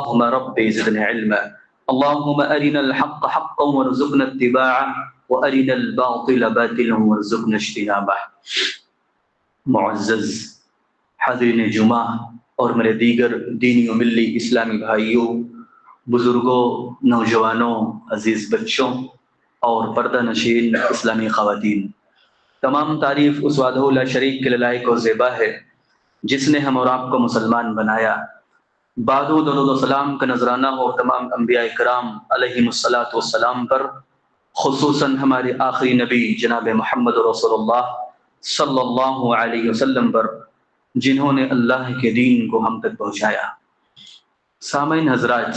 اللهم رب زدنا علما اللهم أرنا الحق حقا وارزقنا اتباعه وأرنا الباطل باطلا وارزقنا اجتنابه۔ معزز حاضرین جمعہ اور میرے دیگر دینی و ملی اسلامی بھائیوں، بزرگوں، نوجوانوں، عزیز بچوں اور پردہ نشین اسلامی خواتین، تمام تعریف اس وحدہ لا شریک کے لائق و زیبا ہے جس نے ہم اور آپ کو مسلمان بنایا۔ بعد درود و سلام کا نذرانہ ہو تمام انبیاء کرام علیہم الصلاۃ والسلام پر، خصوصاً ہمارے آخری نبی جناب محمد رسول اللہ صلی اللہ علیہ وسلم پر، جنہوں نے اللہ کے دین کو ہم تک پہنچایا۔ سامعین حضرات،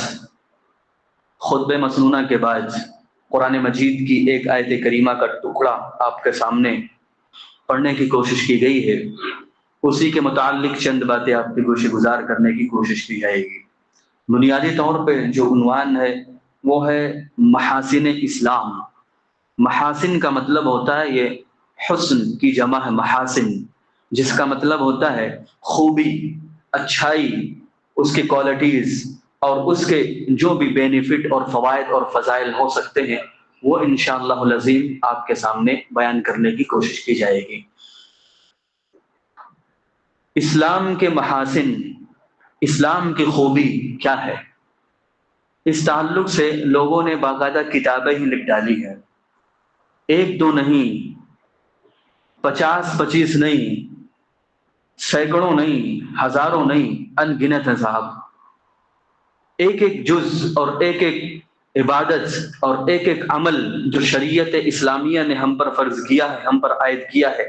خطبہ مسنونہ کے بعد قرآن مجید کی ایک آیت کریمہ کا ٹکڑا آپ کے سامنے پڑھنے کی کوشش کی گئی ہے، اسی کے متعلق چند باتیں آپ کے گوشے گزار کرنے کی کوشش کی جائے گی۔ بنیادی طور پہ جو عنوان ہے وہ ہے محاسن اسلام۔ محاسن کا مطلب ہوتا ہے، یہ حسن کی جمع ہے محاسن، جس کا مطلب ہوتا ہے خوبی، اچھائی، اس کی کوالٹیز اور اس کے جو بھی بینیفٹ اور فوائد اور فضائل ہو سکتے ہیں، وہ انشاءاللہ العظیم آپ کے سامنے بیان کرنے کی کوشش کی جائے گی۔ اسلام کے محاسن، اسلام کی خوبی کیا ہے، اس تعلق سے لوگوں نے باقاعدہ کتابیں ہی لکھ ڈالی ہیں، ایک دو نہیں، 50-25 نہیں، سینکڑوں نہیں، ہزاروں نہیں، ان گنت ہیں صاحب۔ ایک ایک جز اور ایک ایک عبادت اور ایک ایک عمل جو شریعت اسلامیہ نے ہم پر فرض کیا ہے، ہم پر عائد کیا ہے،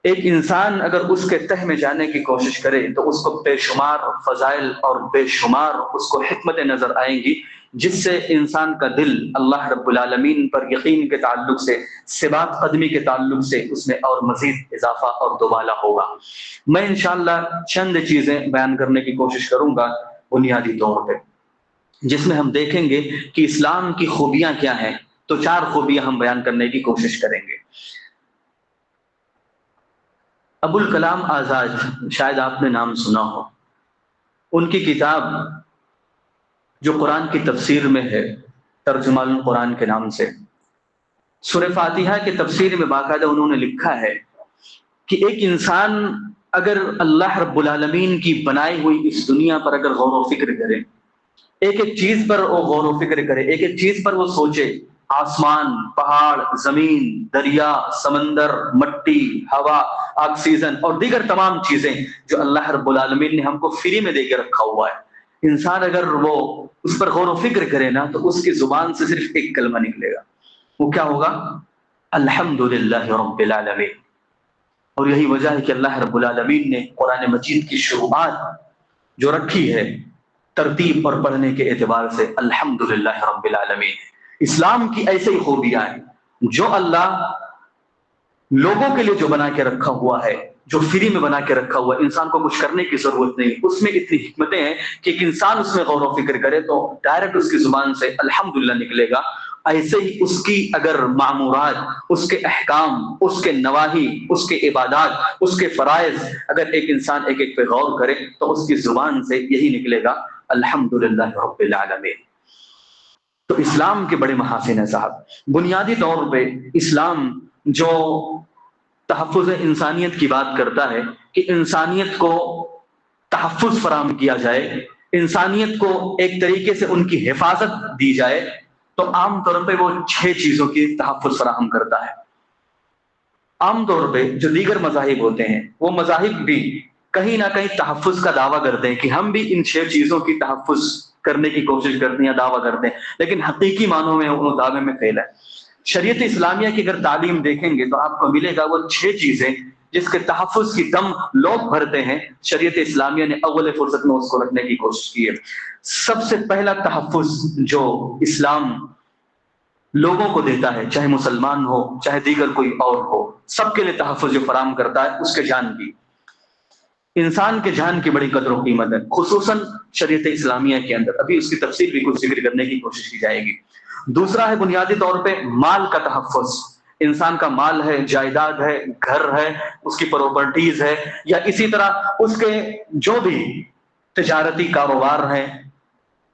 ایک انسان اگر اس کے تہ میں جانے کی کوشش کرے تو اس کو بے شمار فضائل اور بے شمار اس کو حکمت نظر آئیں گی، جس سے انسان کا دل اللہ رب العالمین پر یقین کے تعلق سے، ثبات قدمی کے تعلق سے اس میں اور مزید اضافہ اور دوبالا ہوگا۔ میں انشاءاللہ چند چیزیں بیان کرنے کی کوشش کروں گا بنیادی طور پہ، جس میں ہم دیکھیں گے کہ اسلام کی خوبیاں کیا ہیں۔ تو 4 خوبیاں ہم بیان کرنے کی کوشش کریں گے۔ ابو الکلام آزاد، شاید آپ نے نام سنا ہو، ان کی کتاب جو قرآن کی تفسیر میں ہے، ترجمہ القرآن کے نام سے، سورہ فاتحہ کی تفسیر میں باقاعدہ انہوں نے لکھا ہے کہ ایک انسان اگر اللہ رب العالمین کی بنائی ہوئی اس دنیا پر اگر غور و فکر کرے، ایک ایک چیز پر وہ غور و فکر کرے، ایک ایک چیز پر وہ سوچے، آسمان، پہاڑ، زمین، دریا، سمندر، مٹی، ہوا، آکسیجن اور دیگر تمام چیزیں جو اللہ رب العالمین نے ہم کو فری میں دے کے رکھا ہوا ہے، انسان اگر وہ اس پر غور و فکر کرے نا تو اس کی زبان سے صرف ایک کلمہ نکلے گا، وہ کیا ہوگا؟ الحمدللہ رب العالمین۔ اور یہی وجہ ہے کہ اللہ رب العالمین نے قرآن مجید کی شروعات جو رکھی ہے ترتیب اور پڑھنے کے اعتبار سے الحمدللہ رب العالمین۔ اسلام کی ایسے ہی خوبیاں ہیں جو اللہ لوگوں کے لیے جو بنا کے رکھا ہوا ہے، جو فری میں بنا کے رکھا ہوا ہے، انسان کو کچھ کرنے کی ضرورت نہیں، اس میں اتنی حکمتیں ہیں کہ ایک انسان اس میں غور و فکر کرے تو ڈائریکٹ اس کی زبان سے الحمدللہ نکلے گا۔ ایسے ہی اس کی اگر معمورات، اس کے احکام، اس کے نواہی، اس کے عبادات، اس کے فرائض اگر ایک انسان ایک ایک پہ غور کرے تو اس کی زبان سے یہی نکلے گا الحمدللہ رب العالمین۔ تو اسلام کے بڑے محاسن ہیں صاحب۔ بنیادی طور پہ اسلام جو تحفظ انسانیت کی بات کرتا ہے کہ انسانیت کو تحفظ فراہم کیا جائے، انسانیت کو ایک طریقے سے ان کی حفاظت دی جائے، تو عام طور پہ وہ 6 چیزوں کی تحفظ فراہم کرتا ہے۔ عام طور پہ جو دیگر مذاہب ہوتے ہیں وہ مذاہب بھی کہیں نہ کہیں تحفظ کا دعویٰ کرتے ہیں کہ ہم بھی ان 6 چیزوں کی تحفظ کرنے کی کوشش کرتے ہیں یا دعویٰ کرتے ہیں، لیکن حقیقی معنوں میں وہ دعوے میں فیل ہے۔ شریعت اسلامیہ کی اگر تعلیم دیکھیں گے تو آپ کو ملے گا وہ 6 چیزیں جس کے تحفظ کی دم لوگ بھرتے ہیں، شریعت اسلامیہ نے اول فرصت میں اس کو رکھنے کی کوشش کی ہے۔ سب سے پہلا تحفظ جو اسلام لوگوں کو دیتا ہے، چاہے مسلمان ہو چاہے دیگر کوئی اور ہو، سب کے لیے تحفظ جو فراہم کرتا ہے اس کے جان کی، انسان کے جان کی بڑی قدر و قیمت ہے، خصوصاً شریعت اسلامیہ کے اندر۔ ابھی اس کی تفصیل بھی کچھ ذکر کرنے کی کوشش کی جائے گی۔ دوسرا ہے بنیادی طور پہ مال کا تحفظ۔ انسان کا مال ہے، جائیداد ہے، گھر ہے، اس کی پراپرٹیز ہے، یا اسی طرح اس کے جو بھی تجارتی کاروبار ہے،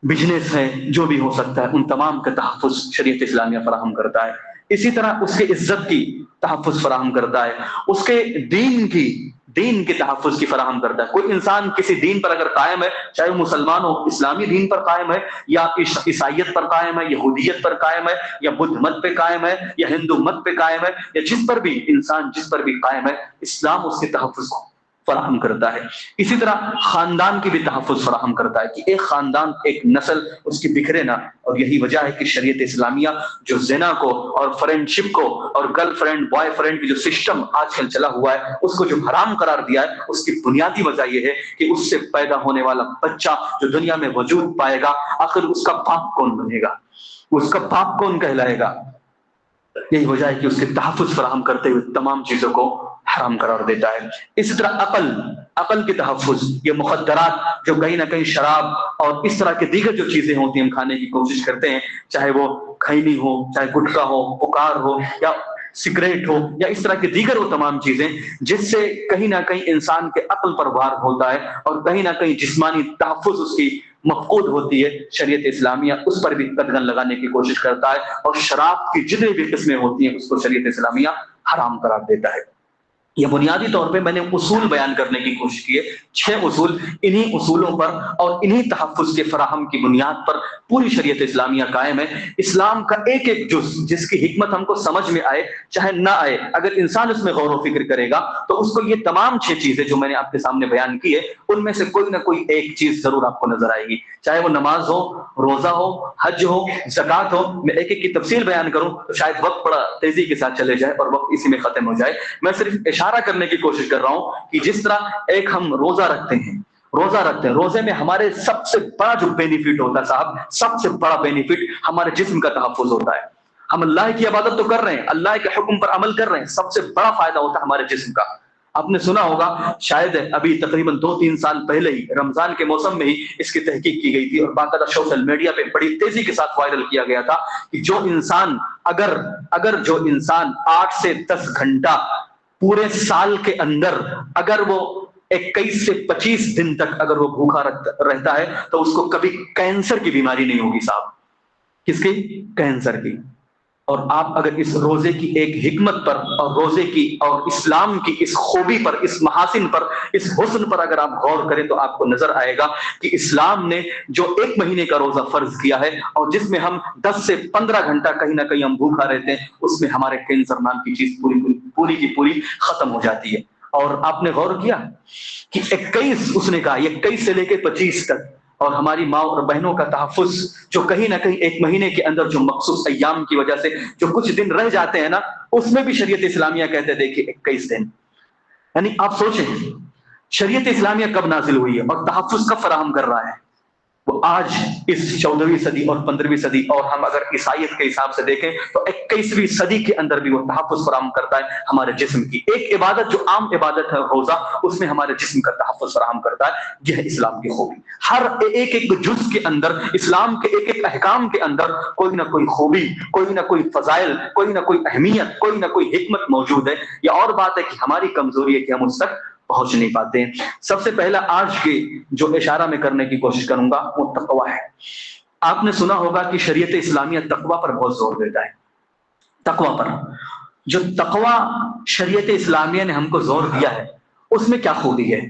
بزنس ہے، جو بھی ہو سکتا ہے، ان تمام کا تحفظ شریعت اسلامیہ فراہم کرتا ہے۔ اسی طرح اس کے عزت کی تحفظ فراہم کرتا ہے، اس کے دین کے تحفظ کی فراہم کرتا ہے۔ کوئی انسان کسی دین پر اگر قائم ہے، چاہے وہ مسلمان ہو، اسلامی دین پر قائم ہے، یا عیسائیت پر قائم ہے، یہودیت پر قائم ہے، یا بدھ مت پہ قائم ہے، یا ہندو مت پہ قائم ہے، یا جس پر بھی انسان جس پر بھی قائم ہے، اسلام اس کے تحفظ کو فراہم کرتا ہے۔ اسی طرح خاندان کی بھی تحفظ فراہم کرتا ہے کہ ایک خاندان، ایک نسل اس کی بکھرے نہ۔ اور یہی وجہ ہے کہ شریعت اسلامیہ جو زنا کو اور فرینڈشپ کو اور گرل فرینڈ بوائے فرینڈ کی جو سسٹم آج کل چلا ہوا ہے، اس کو جو حرام قرار دیا ہے، اس کی بنیادی وجہ یہ ہے کہ اس سے پیدا ہونے والا بچہ جو دنیا میں وجود پائے گا، آخر اس کا باپ کون بنے گا، اس کا باپ کون کہلائے گا۔ یہی وجہ ہے کہ اس کے تحفظ فراہم کرتے ہوئے تمام چیزوں کو حرام قرار دیتا ہے۔ اسی طرح عقل کی تحفظ، یہ مخدرات جو کہیں نہ کہیں شراب اور اس طرح کی دیگر جو چیزیں ہوتی ہیں ہم کھانے کی کوشش کرتے ہیں، چاہے وہ کھینی ہو، چاہے گٹکا ہو، پکار ہو، یا سگریٹ ہو، یا اس طرح کی دیگر وہ تمام چیزیں جس سے کہیں نہ کہیں انسان کے عقل پر وار ہوتا ہے اور کہیں نہ کہیں جسمانی تحفظ اس کی مفقود ہوتی ہے، شریعت اسلامیہ اس پر بھی قدغن لگانے کی کوشش کرتا ہے، اور شراب کی جتنی بھی قسمیں ہوتی ہیں اس کو شریعت اسلامیہ حرام قرار دیتا ہے۔ یہ بنیادی طور پہ میں نے اصول بیان کرنے کی کوشش کی ہے، 6 اصول۔ انہی اصولوں پر اور انہی تحفظ کے فراہم کی بنیاد پر پوری شریعت اسلامیہ قائم ہے۔ اسلام کا ایک ایک جز جس کی حکمت ہم کو سمجھ میں آئے چاہے نہ آئے، اگر انسان اس میں غور و فکر کرے گا تو اس کو یہ تمام 6 چیزیں جو میں نے آپ کے سامنے بیان کی ہے، ان میں سے کوئی نہ کوئی ایک چیز ضرور آپ کو نظر آئے گی، چاہے وہ نماز ہو، روزہ ہو، حج ہو، زکوٰۃ ہو۔ میں ایک ایک کی تفصیل بیان کروں تو شاید وقت بڑا تیزی کے ساتھ چلے جائے اور وقت اسی میں ختم ہو جائے۔ میں صرف اشارہ کرنے کی کوشش کر رہا ہوں کہ جس طرح ایک ہم روزہ رکھتے ہیں، روزے میں ہمارے سب سے بڑا جو بینیفٹ ہوتا ہے صاحب، سب سے بڑا بینیفٹ ہمارے جسم کا تحفظ ہوتا ہے۔ ہم اللہ کی عبادت تو کر رہے ہیں، اللہ کے حکم پر عمل کر رہے ہیں، سب سے بڑا فائدہ ہوتا ہے ہمارے جسم کا۔ آپ نے سنا ہوگا، شاید ابھی تقریباً 2-3 سال پہلے ہی رمضان کے موسم میں ہی اس کی تحقیق کی گئی تھی اور باقاعدہ سوشل میڈیا پہ بڑی تیزی کے ساتھ وائرل کیا گیا تھا کہ جو انسان اگر 8 سے 10 گھنٹہ پورے سال کے اندر اگر وہ 21 سے 25 دن تک اگر وہ بھوکا رہتا ہے تو اس کو کبھی کینسر کی بیماری نہیں ہوگی صاحب۔ کس کی؟ کینسر کی۔ اور آپ اگر اس روزے کی ایک حکمت پر اور روزے کی اور اسلام کی اس خوبی پر، اس محاسن پر، اس حسن پر اگر آپ غور کریں تو آپ کو نظر آئے گا کہ اسلام نے جو 1 مہینے کا روزہ فرض کیا ہے اور جس میں ہم 10 سے 15 گھنٹہ کہیں نہ کہیں ہم بھوکا رہتے ہیں، اس میں ہمارے کینسر نام کی چیز پوری کی پوری ختم ہو جاتی ہے۔ اور آپ نے غور کیا کہ 21 اس نے کہا 21 سے لے کے 25 تک، اور ہماری ماں اور بہنوں کا تحفظ جو کہیں نہ کہیں 1 مہینے کے اندر جو مخصوص ایام کی وجہ سے جو کچھ دن رہ جاتے ہیں نا، اس میں بھی شریعت اسلامیہ کہتے تھے کہ 21 دن۔ یعنی آپ سوچیں شریعت اسلامیہ کب نازل ہوئی ہے اور تحفظ کب فراہم کر رہا ہے؟ وہ آج اس 14ویں صدی اور 15ویں صدی، اور ہم اگر عیسائیت کے حساب سے دیکھیں تو 21ویں صدی کے اندر بھی وہ تحفظ فراہم کرتا ہے ہمارے جسم کی۔ ایک عبادت جو عام عبادت ہے روزہ، اس میں ہمارے جسم کا تحفظ فراہم کرتا ہے۔ یہ ہے اسلام کی خوبی۔ ہر ایک جز کے اندر، اسلام کے ایک ایک احکام کے اندر کوئی نہ کوئی خوبی، کوئی نہ کوئی فضائل، کوئی نہ کوئی اہمیت، کوئی نہ کوئی حکمت موجود ہے۔ یہ اور بات ہے کہ ہماری کمزوری ہے کہ ہم اس تک پہنچ نہیں پاتے ہیں۔ سب سے پہلا آج کے جو اشارہ میں کرنے کی کوشش کروں گا وہ تقوی ہے۔ آپ نے سنا ہوگا کہ شریعت اسلامیہ تقوی پر بہت زور دیتا ہے۔ تقوی پر جو تقوی شریعت اسلامیہ نے ہم کو زور دیا ہے، اس میں کیا خوبی ہے،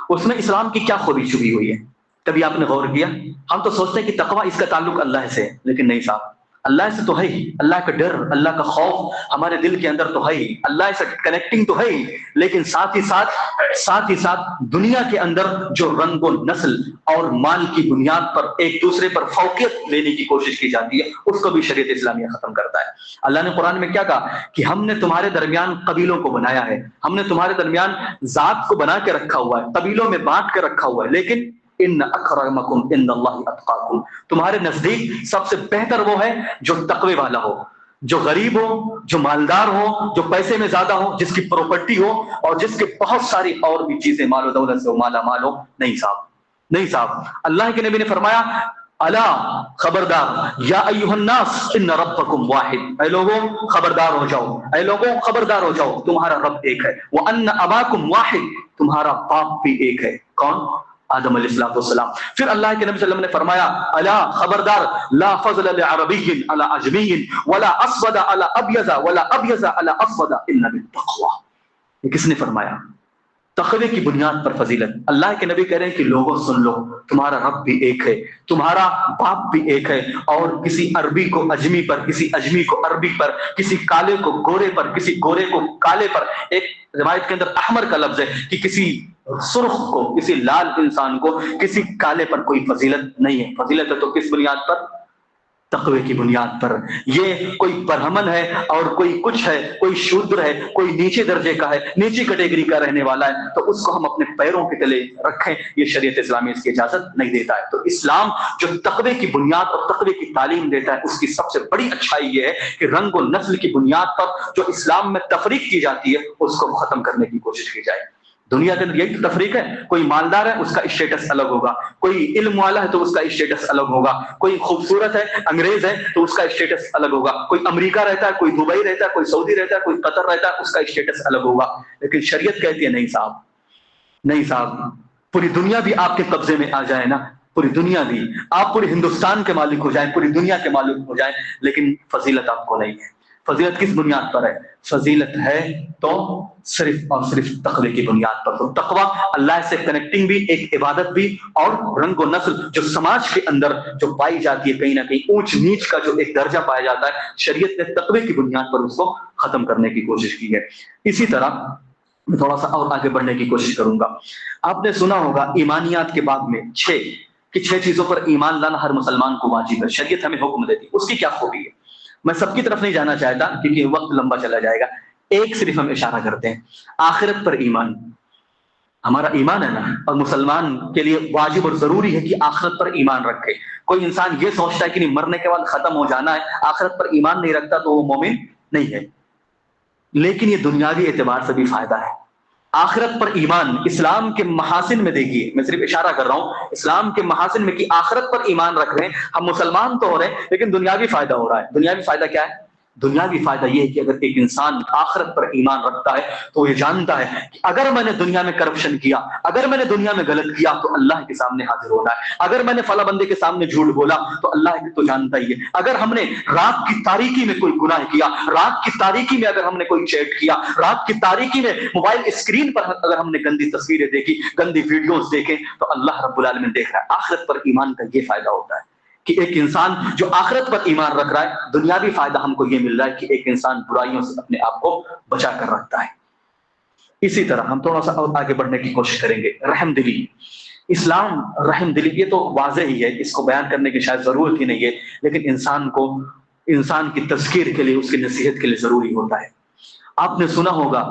اس میں اسلام کی کیا خوبی چھپی ہوئی ہے؟ کبھی آپ نے غور کیا؟ ہم تو سوچتے ہیں کہ تقوی اس کا تعلق اللہ سے ہے، لیکن نہیں صاحب، اللہ سے تو ہے ہی، اللہ کا ڈر، اللہ کا خوف ہمارے دل کے اندر تو ہے ہی، اللہ سے کنیکٹنگ تو ہے ہی، لیکن ساتھ ہی ساتھ دنیا کے اندر جو رنگ و نسل اور مال کی بنیاد پر ایک دوسرے پر فوقیت لینے کی کوشش کی جاتی ہے، اس کو بھی شریعت اسلامیہ ختم کرتا ہے۔ اللہ نے قرآن میں کیا کہا کہ ہم نے تمہارے درمیان قبیلوں کو بنایا ہے، ہم نے تمہارے درمیان ذات کو بنا کے رکھا ہوا ہے، قبیلوں میں بانٹ کے رکھا ہوا ہے، لیکن ان اکرمکم عند اللہ اتقاکم، تمہارے نزدیک سب سے بہتر وہ ہے جو تقوی والا ہو، جو غریب ہو، جو مالدار ہو، جو پیسے میں زیادہ ہو، جس کی پراپرٹی ہو اور جس کے بہت ساری اور بھی چیزیں مال و دولت سے مالا مال ہو۔ نہیں صاحب، اللہ کے نبی نے فرمایا الا خبردار یا ایھا الناس ان ربکم واحد، اے لوگوں خبردار ہو جاؤ، اے لوگوں خبردار ہو جاؤ، تمہارا رب ایک ہے، وان اباکم واحد، تمہارا باپ بھی ایک ہے۔ کون؟ آدم علیہ السلام. پھر اللہ کے نبی صلی اللہ علیہ وسلم نے فرمایا الا خبردار لا فضل لعربی علی عجمی ولا اسود علی ابیض ولا ابیض علی اسود الا بالتقوی. یہ کس نے فرمایا؟ تقوی کی بنیاد پر فضیلت. اللہ کے نبی کہہ رہے ہیں کہ لوگوں سن لو، تمہارا رب بھی ایک ہے، تمہارا باپ بھی ایک ہے، اور کسی عربی کو اجمی پر، کسی اجمی کو عربی پر، کسی کالے کو گورے پر، کسی گورے کو کالے پر. ایک روایت کے اندر احمر کا لفظ ہے کہ کسی سرخ کو، کسی لال انسان کو کسی کالے پر کوئی فضیلت نہیں ہے. فضیلت ہے تو کس بنیاد پر؟ تقوی کی بنیاد پر. یہ کوئی برہمن ہے اور کوئی کچھ ہے، کوئی شودر ہے، کوئی نیچے درجے کا ہے، نیچی کیٹیگری کا رہنے والا ہے، تو اس کو ہم اپنے پیروں کے تلے رکھیں، یہ شریعت اسلامی اس کی اجازت نہیں دیتا ہے. تو اسلام جو تقوی کی بنیاد اور تقوی کی تعلیم دیتا ہے، اس کی سب سے بڑی اچھائی یہ ہے کہ رنگ و نسل کی بنیاد پر جو اسلام میں تفریق کی جاتی ہے اس کو ختم کرنے کی کوشش کی جائے. دنیا کے اندر یہی تو تفریق ہے. کوئی مالدار ہے اس کا اسٹیٹس الگ ہوگا، کوئی علم والا ہے تو اس کا اسٹیٹس الگ ہوگا، کوئی خوبصورت ہے، انگریز ہے تو اس کا اسٹیٹس الگ ہوگا، کوئی امریکہ رہتا ہے، کوئی دبئی رہتا ہے، کوئی سعودی رہتا ہے، کوئی قطر رہتا ہے، اس کا اسٹیٹس الگ ہوگا. لیکن شریعت کہتی ہے نہیں صاحب، نہیں صاحب، پوری دنیا بھی آپ کے قبضے میں آ جائے نا، پوری دنیا بھی، آپ پورے ہندوستان کے مالک ہو جائیں، پوری دنیا کے مالک ہو جائیں، لیکن فضیلت آپ کو نہیں ہے. فضیلت کس بنیاد پر ہے؟ فضیلت ہے تو صرف اور صرف تقوی کی بنیاد پر. تو تقوی اللہ سے کنیکٹنگ بھی، ایک عبادت بھی، اور رنگ و نسل جو سماج کے اندر جو پائی جاتی ہے، کہیں نہ کہیں اونچ نیچ کا جو ایک درجہ پایا جاتا ہے، شریعت نے تقوی کی بنیاد پر اس کو ختم کرنے کی کوشش کی ہے. اسی طرح میں تھوڑا سا اور آگے بڑھنے کی کوشش کروں گا. آپ نے سنا ہوگا ایمانیات کے بعد میں چھ چیزوں پر ایمان لانا ہر مسلمان کو واجب ہے. شریعت ہمیں حکم دیتی ہے. اس کی کیا خوبی ہے؟ میں سب کی طرف نہیں جانا چاہتا کیونکہ وقت لمبا چلا جائے گا. ایک صرف ہم اشارہ کرتے ہیں، آخرت پر ایمان. ہمارا ایمان ہے نا، اور مسلمان کے لیے واجب اور ضروری ہے کہ آخرت پر ایمان رکھے. کوئی انسان یہ سوچتا ہے کہ نہیں مرنے کے بعد ختم ہو جانا ہے، آخرت پر ایمان نہیں رکھتا تو وہ مومن نہیں ہے. لیکن یہ دنیاوی اعتبار سے بھی فائدہ ہے. آخرت پر ایمان اسلام کے محاسن میں دیکھیے، میں صرف اشارہ کر رہا ہوں اسلام کے محاسن میں کہ آخرت پر ایمان رکھ رہے ہیں ہم، مسلمان تو ہو رہے ہیں لیکن دنیاوی فائدہ ہو رہا ہے. دنیاوی فائدہ کیا ہے؟ دنیاوی فائدہ یہ ہے کہ اگر ایک انسان آخرت پر ایمان رکھتا ہے تو یہ جانتا ہے کہ اگر میں نے دنیا میں کرپشن کیا، اگر میں نے دنیا میں غلط کیا تو اللہ کے سامنے حاضر ہونا ہے. اگر میں نے فلاں بندے کے سامنے جھوٹ بولا تو اللہ تو جانتا ہی ہے. اگر ہم نے رات کی تاریکی میں کوئی گناہ کیا، رات کی تاریکی میں اگر ہم نے کوئی چیٹ کیا، رات کی تاریکی میں موبائل اسکرین پر اگر ہم نے گندی تصویریں دیکھی، گندی ویڈیوز دیکھیں، تو اللہ رب العالمین دیکھ رہا ہے. آخرت پر ایمان کا یہ فائدہ ہوتا ہے کہ ایک انسان جو آخرت پر ایمان رکھ رہا ہے، دنیاوی فائدہ ہم کو یہ مل رہا ہے کہ ایک انسان برائیوں سے اپنے آپ کو بچا کر رکھتا ہے. اسی طرح ہم تھوڑا سا اور آگے بڑھنے کی کوشش کریں گے. رحم دلی. اسلام رحم دلی، یہ تو واضح ہی ہے، اس کو بیان کرنے کی شاید ضرورت ہی نہیں ہے، لیکن انسان کی تذکیر کے لیے، اس کی نصیحت کے لیے ضروری ہوتا ہے. آپ نے سنا ہوگا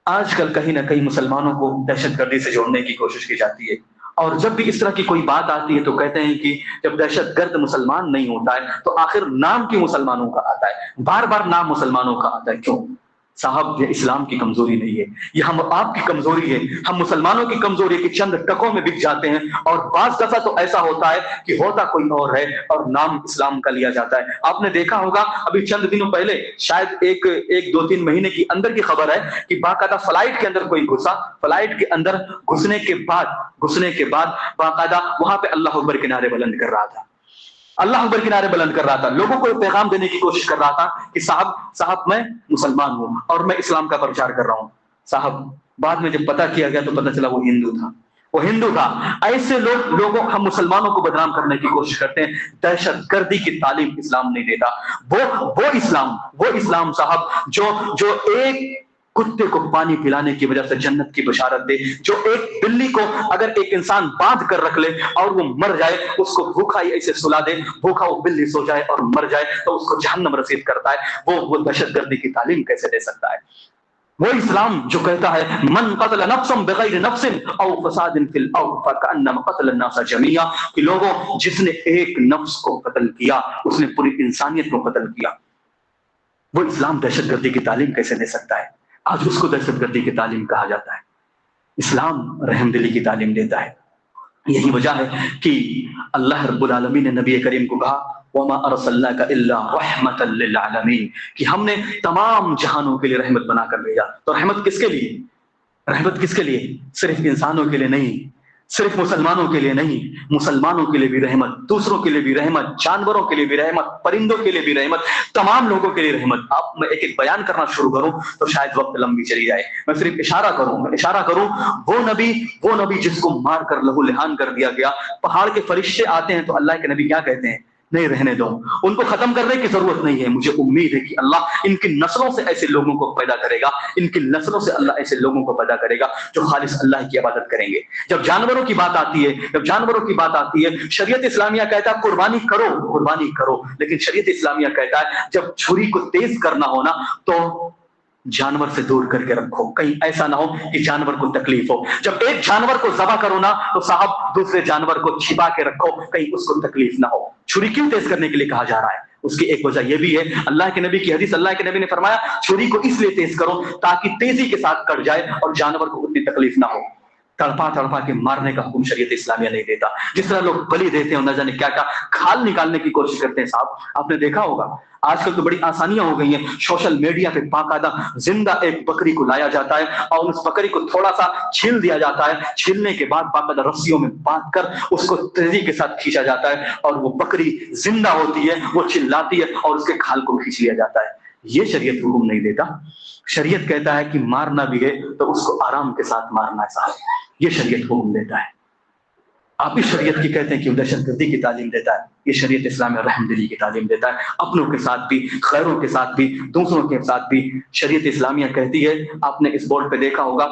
آج کل کہیں نہ کہیں مسلمانوں کو دہشت گردی سے جوڑنے کی کوشش کی جاتی ہے، اور جب بھی اس طرح کی کوئی بات آتی ہے تو کہتے ہیں کہ جب دہشت گرد مسلمان نہیں ہوتا ہے تو آخر نام کی مسلمانوں کا آتا ہے، بار بار نام مسلمانوں کا آتا ہے. کیوں صاحب؟ یہ اسلام کی کمزوری نہیں ہے، یہ ہم آپ کی کمزوری ہے، ہم مسلمانوں کی کمزوری ہے کہ چند ٹکوں میں بک جاتے ہیں. اور بعض دفعہ تو ایسا ہوتا ہے کہ ہوتا کوئی اور ہے اور نام اسلام کا لیا جاتا ہے. آپ نے دیکھا ہوگا ابھی چند دنوں پہلے، شاید ایک دو تین مہینے کی اندر کی خبر ہے کہ باقاعدہ فلائٹ کے اندر کوئی گھسا، فلائٹ کے اندر گھسنے کے بعد باقاعدہ وہاں پہ اللہ اکبر کے نعرے بلند کر رہا تھا، اللہ اکبر کے نعرے بلند کر رہا تھا، لوگوں کو پیغام دینے کی کوشش کر رہا تھا کہ صاحب میں مسلمان ہوں اور میں اسلام کا پرچار کر رہا ہوں. صاحب بعد میں جب پتہ کیا گیا تو پتہ چلا وہ ہندو تھا. ایسے لوگوں ہم مسلمانوں کو بدنام کرنے کی کوشش کرتے ہیں. دہشت گردی کی تعلیم اسلام نہیں دیتا. وہ اسلام صاحب جو ایک کتے کو پانی پلانے کی وجہ سے جنت کی بشارت دے، جو ایک بلی کو اگر ایک انسان باندھ کر رکھ لے اور وہ مر جائے، اس کو بھوکا ہی ایسے سلا دے، بھوکا وہ بلی سو جائے اور مر جائے تو اس کو جہنم رسید کرتا ہے، وہ دہشت گردی کی تعلیم کیسے دے سکتا ہے؟ وہ اسلام جو کہتا ہے من قتل نفسا بغیر نفس او فساد فی الارض فکأنما قتل الناس جميعا، کہ لوگوں جس نے ایک نفس کو قتل کیا اس نے پوری انسانیت کو قتل کیا. وہ اسلام دہشت گردی کی تعلیم کیسے دے سکتا ہے؟ آج اس کو دہشت گردی کی تعلیم کہا جاتا ہے. اسلام رحم دلی کی تعلیم دیتا ہے. یہی وجہ ہے کہ اللہ رب العالمین نے نبی کریم کو کہا وَمَا أَرْسَلْنَاكَ إِلَّا رَحْمَةً لِّلْعَالَمِينَ، کہ ہم نے تمام جہانوں کے لیے رحمت بنا کر بھیجا. تو رحمت کس کے لیے؟ رحمت کس کے لیے؟ صرف انسانوں کے لیے نہیں، صرف مسلمانوں کے لیے نہیں، مسلمانوں کے لیے بھی رحمت، دوسروں کے لیے بھی رحمت، جانوروں کے لیے بھی رحمت، پرندوں کے لیے بھی رحمت، تمام لوگوں کے لیے رحمت۔ اب میں ایک ایک بیان کرنا شروع کروں تو شاید وقت لمبی چلی جائے، میں صرف اشارہ کروں وہ نبی جس کو مار کر لہو لہان کر دیا گیا، پہاڑ کے فرشتے آتے ہیں تو اللہ کے نبی کیا کہتے ہیں؟ نہیں، رہنے دو، ان کو ختم کرنے کی ضرورت نہیں ہے، مجھے امید ہے کہ اللہ ان کی نسلوں سے ایسے لوگوں کو پیدا کرے گا، ان کی نسلوں سے اللہ ایسے لوگوں کو پیدا کرے گا جو خالص اللہ کی عبادت کریں گے۔ جب جانوروں کی بات آتی ہے، شریعت اسلامیہ کہتا ہے قربانی کرو، لیکن شریعت اسلامیہ کہتا ہے جب چھری کو تیز کرنا ہونا تو جانور سے دور کر کے رکھو، کہیں ایسا نہ ہو کہ جانور کو تکلیف ہو۔ جب ایک جانور کو ذبح کرو نا تو صاحب دوسرے جانور کو چھپا کے رکھو، کہیں اس کو تکلیف نہ ہو۔ چھری کیوں تیز کرنے کے لیے کہا جا رہا ہے؟ اس کی ایک وجہ یہ بھی ہے، اللہ کے نبی کی حدیث، اللہ کے نبی نے فرمایا چھری کو اس لیے تیز کرو تاکہ تیزی کے ساتھ کٹ جائے اور جانور کو اتنی تکلیف نہ ہو۔ تڑپا کے مارنے کا حکم شریعت اسلامیہ نہیں دیتا۔ جس طرح لوگ بلی دیتے ہیں، نہ جانے کیا کھال نکالنے کی کوشش کرتے ہیں، صاحب آپ نے دیکھا ہوگا آج کل تو بڑی آسانیاں ہو گئی ہیں، سوشل میڈیا پہ باقاعدہ زندہ ایک بکری کو لایا جاتا ہے اور اس بکری کو تھوڑا سا چھیل دیا جاتا ہے، چھیلنے کے بعد باقاعدہ رسیوں میں باندھ کر اس کو تیزی کے ساتھ کھینچا جاتا ہے اور وہ بکری زندہ ہوتی ہے، وہ چلاتی ہے اور اس کے کھال کو کھینچ لیا جاتا ہے۔ یہ شریعت حکم نہیں دیتا۔ شریعت کہتا ہے کہ مارنا بھی ہے تو اس کو آرام کے ساتھ مارنا ہے، صاحب یہ شریعت حکم دیتا ہے۔ آپ اس شریعت کی کہتے ہیں کہ وہ دہشت گردی کی تعلیم دیتا ہے، یہ شریعت اسلامیہ رحم دلی کی تعلیم دیتا ہے، اپنوں کے ساتھ بھی، غیروں کے ساتھ بھی، دوسروں کے ساتھ بھی۔ شریعت اسلامیہ کہتی ہے، آپ نے اس بورڈ پہ دیکھا ہوگا،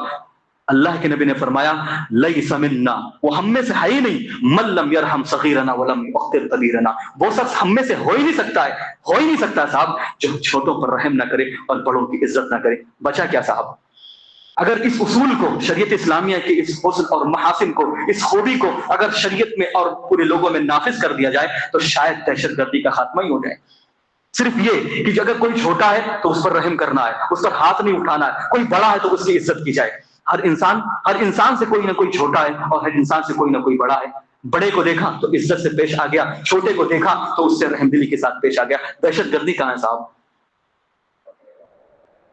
اللہ کے نبی نے فرمایا لیس منا، وہ ہم میں سے ہے ہی نہیں، من لم یرحم صغیرنا ولم یؤخر کبیرنا، وہ شخص ہم میں سے ہو ہی نہیں سکتا صاحب جو چھوٹوں پر رحم نہ کرے اور بڑوں کی عزت نہ کرے۔ بچا کیا صاحب؟ اگر اس اصول کو، شریعت اسلامیہ کے اس حسن اور محاسن کو، اس خوبی کو اگر شریعت میں اور پورے لوگوں میں نافذ کر دیا جائے تو شاید دہشت گردی کا خاتمہ ہی ہو جائے۔ صرف یہ کہ اگر کوئی چھوٹا ہے تو اس پر رحم کرنا ہے، اس پر ہاتھ نہیں اٹھانا ہے، کوئی بڑا ہے تو اس کی عزت کی جائے۔ ہر انسان سے کوئی نہ کوئی چھوٹا ہے اور ہر انسان سے کوئی نہ کوئی بڑا ہے۔ بڑے کو دیکھا تو عزت سے پیش آ گیا، چھوٹے کو دیکھا تو اس سے رحم دلی کے ساتھ پیش آ گیا۔ دہشت گردی کہاں ہے صاحب؟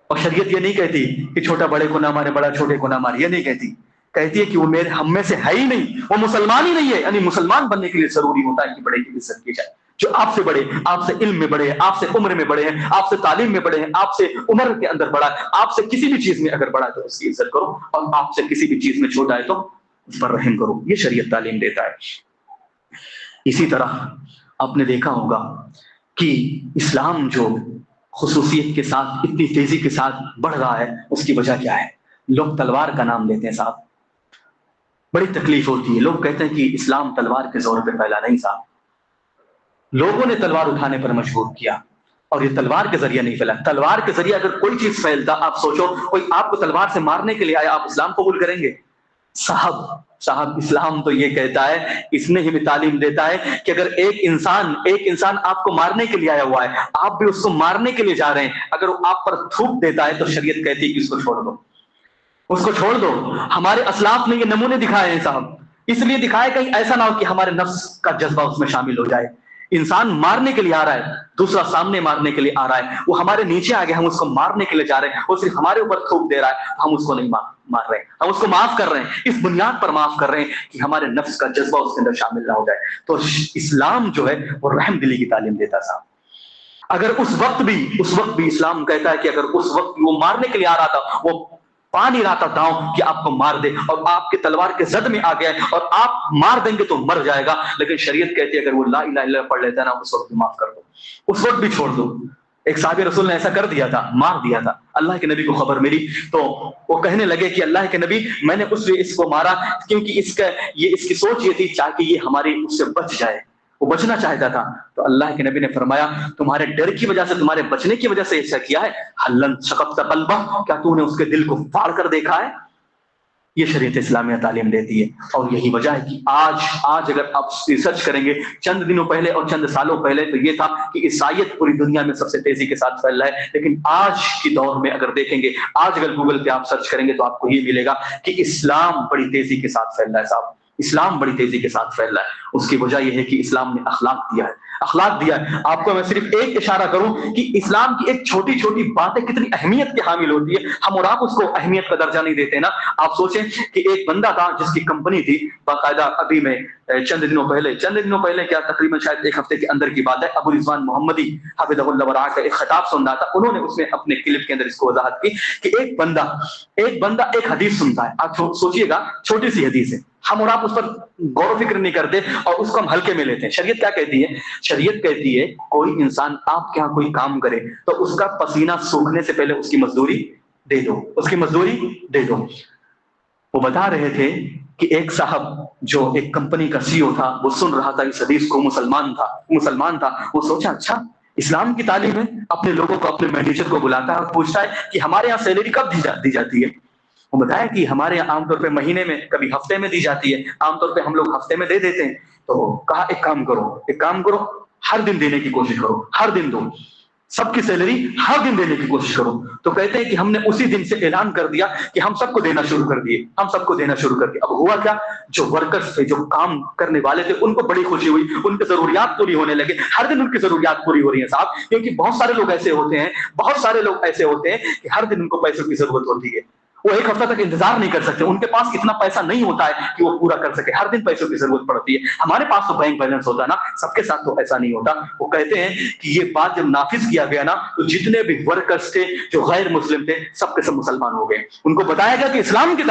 اور شریعت یہ نہیں کہتی کہ چھوٹا بڑے کو نہ مارے، بڑا چھوٹے کو نہ مارے، یہ نہیں کہتی ہے کہ وہ ہم میں سے ہے ہی نہیں، وہ مسلمان ہی نہیں ہے۔ یعنی مسلمان بننے کے لیے ضروری ہوتا ہے کہ بڑے کی عزت کی جائے، جو آپ سے بڑے، آپ سے علم میں بڑے ہیں، آپ سے عمر میں بڑے ہیں، آپ سے تعلیم میں بڑے ہیں، آپ سے عمر کے اندر بڑا ہے، آپ سے کسی بھی چیز میں اگر بڑا ہے تو اس کی عزت کرو، اور آپ سے کسی بھی چیز میں چھوٹا ہے تو اس پر رحم کرو۔ یہ شریعت تعلیم دیتا ہے۔ اسی طرح آپ نے دیکھا ہوگا کہ اسلام جو خصوصیت کے ساتھ اتنی تیزی کے ساتھ بڑھ رہا ہے، اس کی وجہ کیا ہے؟ لوگ تلوار کا نام لیتے ہیں صاحب، بڑی تکلیف ہوتی ہے۔ لوگ کہتے ہیں کہ اسلام تلوار کے زور پہ پھیلا، نہیں صاحب، لوگوں نے تلوار اٹھانے پر مجبور کیا اور یہ تلوار کے ذریعے نہیں پھیلا۔ تلوار کے ذریعے اگر کوئی چیز پھیلتا، آپ سوچو کوئی آپ کو تلوار سے مارنے کے لیے آیا، آپ اسلام قبول کریں گے؟ صاحب اسلام تو یہ کہتا ہے، اس نے ہمیں تعلیم دیتا ہے کہ اگر ایک انسان آپ کو مارنے کے لیے آیا ہوا ہے، آپ بھی اس کو مارنے کے لیے جا رہے ہیں، اگر وہ آپ پر تھوک دیتا ہے تو شریعت کہتی ہے کہ اس کو چھوڑ دو۔ ہمارے اسلاف نے یہ نمونے دکھائے ہیں صاحب، اس لیے دکھائے کہیں ایسا نہ ہو کہ ہمارے نفس کا جذبہ اس میں شامل ہو جائے۔ انسان مارنے کے لیے آ رہا ہے، دوسرا سامنے مارنے کے لیے آ رہا ہے، وہ ہمارے نیچے آ گیا، ہم اس کو مارنے کے لیے جا رہے ہیں، وہ صرف ہمارے اوپر تھوک دے رہا ہے، ہم اس کو نہیں مار رہے ہیں، ہم اس کو معاف کر رہے ہیں، اس بنیاد پر معاف کر رہے ہیں کہ ہمارے نفس کا جذبہ اس کے اندر شامل نہ ہو جائے۔ تو اسلام جو ہے وہ رحم دلی کی تعلیم دیتا صاحب۔ اگر اس وقت بھی اسلام کہتا ہے کہ اگر اس وقت وہ مارنے کے لیے آ رہا تھا، وہ پا نہیں رہا تھا داؤں کہ آپ کو مار دے، اور آپ کے تلوار کے زد میں آ گیا ہے اور آپ مار دیں گے تو مر جائے گا، لیکن شریعت کہتی ہے اگر وہ لا الہ الا اللہ پڑھ لیتا ہے نا، اس وقت بھی معاف کر دو، اس وقت بھی چھوڑ دو۔ ایک صحابی رسول نے ایسا کر دیا تھا، مار دیا تھا، اللہ کے نبی کو خبر ملی تو وہ کہنے لگے کہ اللہ کے نبی، میں نے اس کو مارا کیونکہ اس کی سوچ یہ تھی تاکہ یہ ہمارے اس سے بچ جائے، وہ بچنا چاہتا تھا۔ تو اللہ کے نبی نے فرمایا تمہارے ڈر کی وجہ سے، تمہارے بچنے کی وجہ سے ایسا کیا ہے، حلن شققت قلبہ، کیا تو نے اس کے دل کو پھاڑ کر دیکھا ہے؟ یہ شریعت اسلامیہ تعلیم دیتی ہے، اور یہی وجہ ہے کہ آج اگر آپ ریسرچ کریں گے، چند دنوں پہلے اور چند سالوں پہلے تو یہ تھا کہ عیسائیت پوری دنیا میں سب سے تیزی کے ساتھ پھیل رہا ہے، لیکن آج کی دور میں اگر دیکھیں گے، آج اگر گوگل پہ آپ سرچ کریں گے تو آپ کو یہ ملے گا کہ اسلام بڑی تیزی کے ساتھ پھیل رہا ہے صاحب، اسلام بڑی تیزی کے ساتھ پھیل رہا ہے۔ اس کی وجہ یہ ہے کہ اسلام نے اخلاق دیا ہے، اخلاق دیا ہے. آپ کو میں صرف ایک اشارہ کروں کہ اسلام کی ایک چھوٹی چھوٹی باتیں کتنی اہمیت کے حامل ہوتی ہے. ہم اور آپ اس کو اہمیت کا درجہ نہیں دیتے نا. آپ سوچیں کہ ایک بندہ تھا جس کی کمپنی تھی باقاعدہ. ابھی میں چند دنوں پہلے کیا تقریباً شاید ایک ہفتے کے اندر کی بات ہے, ابو رضوان محمدی حفظہ اللہ ورعاہ کا ایک خطاب سن رہا تھا. انہوں نے اس میں اپنے کلپ کے اندر اس کو وضاحت کی کہ ایک بندہ ایک حدیث سنتا ہے. آپ سوچئے گا, چھوٹی سی حدیث ہے, ہم اور آپ اس پر غور و فکر نہیں کرتے اور اس کو ہم ہلکے میں لیتے ہیں. شریعت کیا کہتی ہے؟ شریعت کہتی ہے کوئی انسان آپ کے یہاں کوئی کام کرے تو اس کا پسینہ سوکھنے سے پہلے اس کی مزدوری دے دو. وہ بتا رہے تھے کہ ایک صاحب جو ایک کمپنی کا سی او تھا, وہ سن رہا تھا اس حدیث کو, مسلمان تھا. وہ سوچا اچھا اسلام کی تعلیم ہے. اپنے لوگوں کو, اپنے مینیجر کو بلاتا ہے اور پوچھتا ہے کہ ہمارے یہاں سیلری کب دی جاتی ہے. وہ بتایا کہ ہمارے یہاں عام طور پہ مہینے میں, کبھی ہفتے میں دی جاتی ہے. عام طور پہ ہم لوگ ہفتے میں دے دیتے ہیں. تو کہا ایک کام کرو, ہر دن دینے کی کوشش کرو, ہر دن دو, سب کی سیلری ہر دن دینے کی کوشش کرو. تو کہتے ہیں کہ ہم نے اسی دن سے اعلان کر دیا کہ ہم سب کو دینا شروع کر دیے. اب ہوا کیا, جو ورکرز تھے, جو کام کرنے والے تھے, ان کو بڑی خوشی ہوئی, ان کی ضروریات پوری ہونے لگے. ہر دن ان کی ضروریات پوری ہو رہی ہیں صاحب, کیونکہ بہت سارے لوگ ایسے ہوتے ہیں کہ ہر دن ان کو پیسوں کی ضرورت ہوتی ہے. وہ ایک ہفتہ تک انتظار نہیں کر سکتے, ان کے پاس اتنا پیسہ نہیں ہوتا ہے کہ وہ پورا کر سکے. ہر دن پیسوں کی ضرورت پڑتی ہے. ہمارے پاس تو بینک بیلنس ہوتا ہے نا, سب کے ساتھ تو ایسا نہیں ہوتا. وہ کہتے ہیں کہ یہ بات جب نافذ کیا گیا نا, تو جتنے بھی ورکرز تھے جو غیر مسلم تھے, سب کے سب مسلمان ہو گئے. ان کو بتایا گیا کہ اسلام کی